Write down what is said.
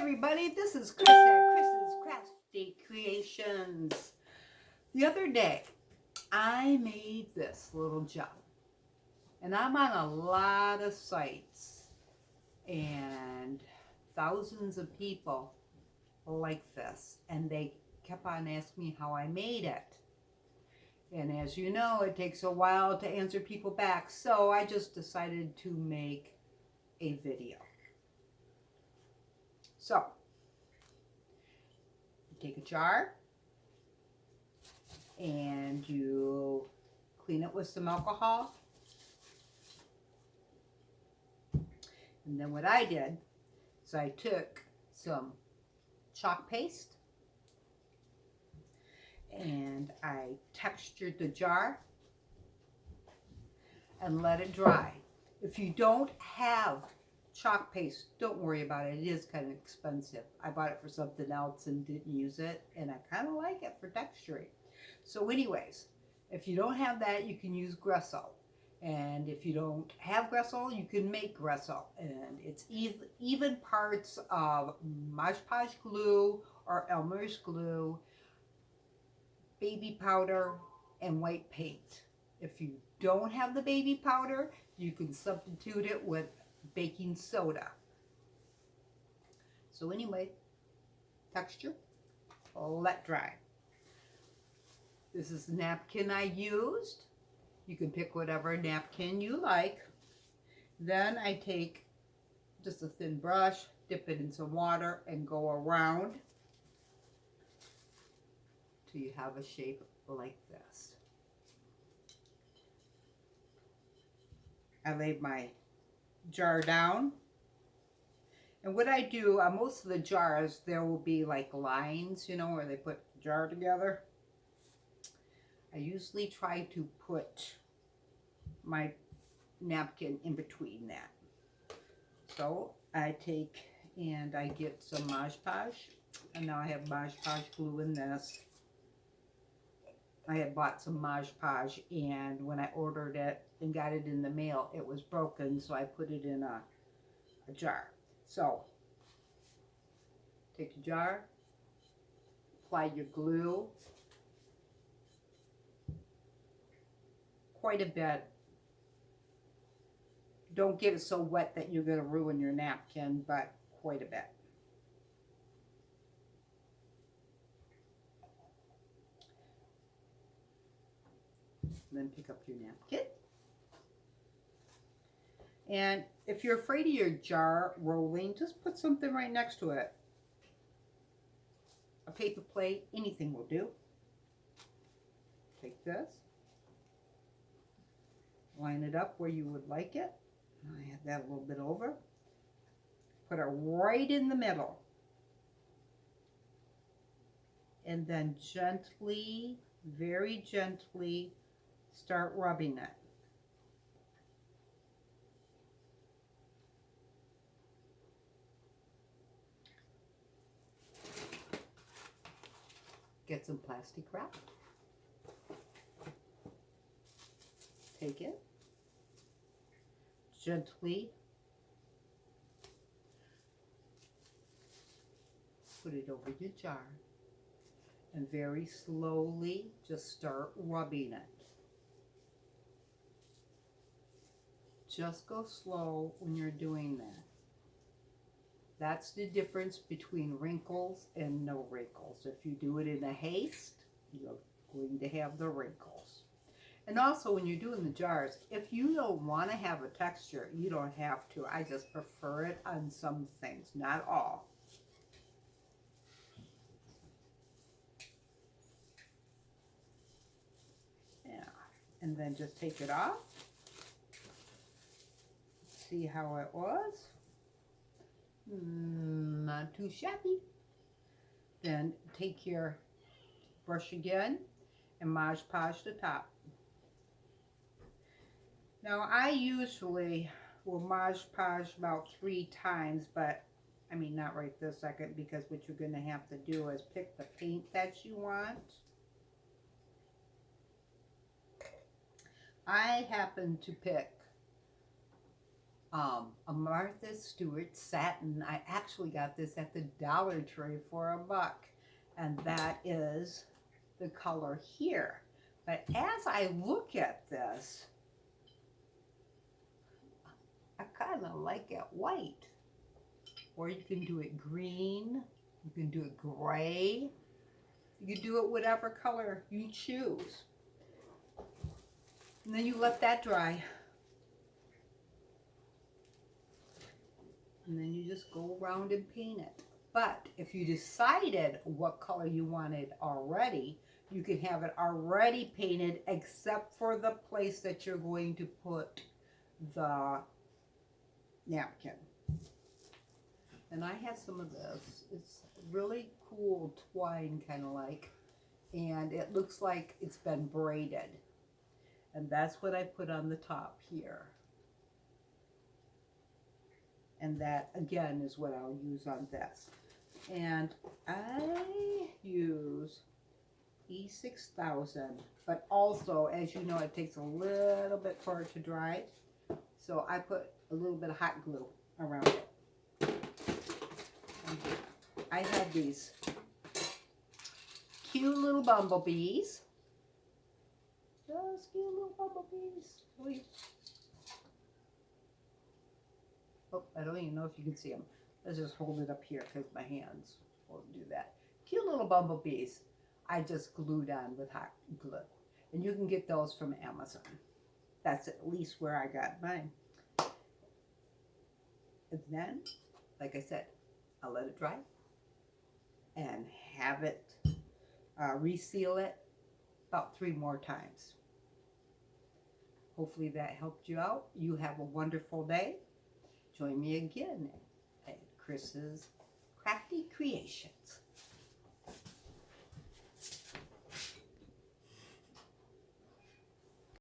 everybody, this is Chris at Chris's Crafty Creations. The other day, I made this little jar, and I'm on a lot of sites, and thousands of people like this, and they kept on asking me how I made it. And as you know, it takes a while to answer people back, so I just decided to make a video. So, take a jar and you clean it with some alcohol. And then what I did is I took some chalk paste and I textured the jar and let it dry. If you don't have chalk paste, don't worry about it. It is kind of expensive. I bought it for something else and didn't use it, and I kind of like it for texturing. So anyways, if you don't have that, you can use Gresso. And if you don't have Gresso, you can make Gresso. And it's even parts of Mosh Posh glue or Elmer's glue, baby powder, and white paint. If you don't have the baby powder, you can substitute it with baking soda. So anyway, texture, let dry. This is the napkin I used. You can pick whatever napkin you like. Then I take just a thin brush, dip it in some water, and go around till you have a shape like this. I laid my jar down. And what I do on most of the jars, there will be like lines, you know, where they put the jar together. I usually try to put my napkin in between that. So I take and I get some Mosh Posh, and now I have Mosh Posh glue in this. I had bought some Mosh Posh, and when I ordered it and got it in the mail, it was broken, so I put it in a jar. So take a jar, apply your glue, quite a bit. Don't get it so wet that you're going to ruin your napkin, but quite a bit. Then pick up your napkin. And if you're afraid of your jar rolling, just put something right next to it. A paper plate, anything will do. Take this, line it up where you would like it. I have that a little bit over. Put it right in the middle. And then gently, very gently, start rubbing it. Get some plastic wrap. Take it. Gently put it over your jar. And very slowly just start rubbing it. Just go slow when you're doing that. That's the difference between wrinkles and no wrinkles. If you do it in a haste, you're going to have the wrinkles. And also when you're doing the jars, if you don't want to have a texture, you don't have to. I just prefer it on some things, not all. Yeah, and then just take it off. See how it was? Not too shabby. Then take your brush again and Mosh Posh the top. Now I usually will Mosh Posh about 3 times, but I mean not right this second, because what you're going to have to do is pick the paint that you want. I happen to pick a Martha Stewart satin. I actually got this at the Dollar Tree for $1, and that is the color here. But as I look at this, I kind of like it white. Or you can do it green, you can do it gray, you can do it whatever color you choose. And then you let that dry. And then you just go around and paint it. But if you decided what color you wanted already, you can have it already painted except for the place that you're going to put the napkin. And I have some of this. It's really cool twine, kind of like. And it looks like it's been braided. And that's what I put on the top here. And that, again, is what I'll use on this. And I use E6000, but also, as you know, it takes a little bit for it to dry. So I put a little bit of hot glue around it. And I had these cute little bumblebees. Just cute little bumblebees. Oh, I don't even know if you can see them. Let's just hold it up here because my hands won't do that. Cute little bumblebees. I just glued on with hot glue. And you can get those from Amazon. That's at least where I got mine. And then, like I said, I'll let it dry and have it reseal it about 3 more times. Hopefully that helped you out. You have a wonderful day. Join me again at Chris's Crafty Creations.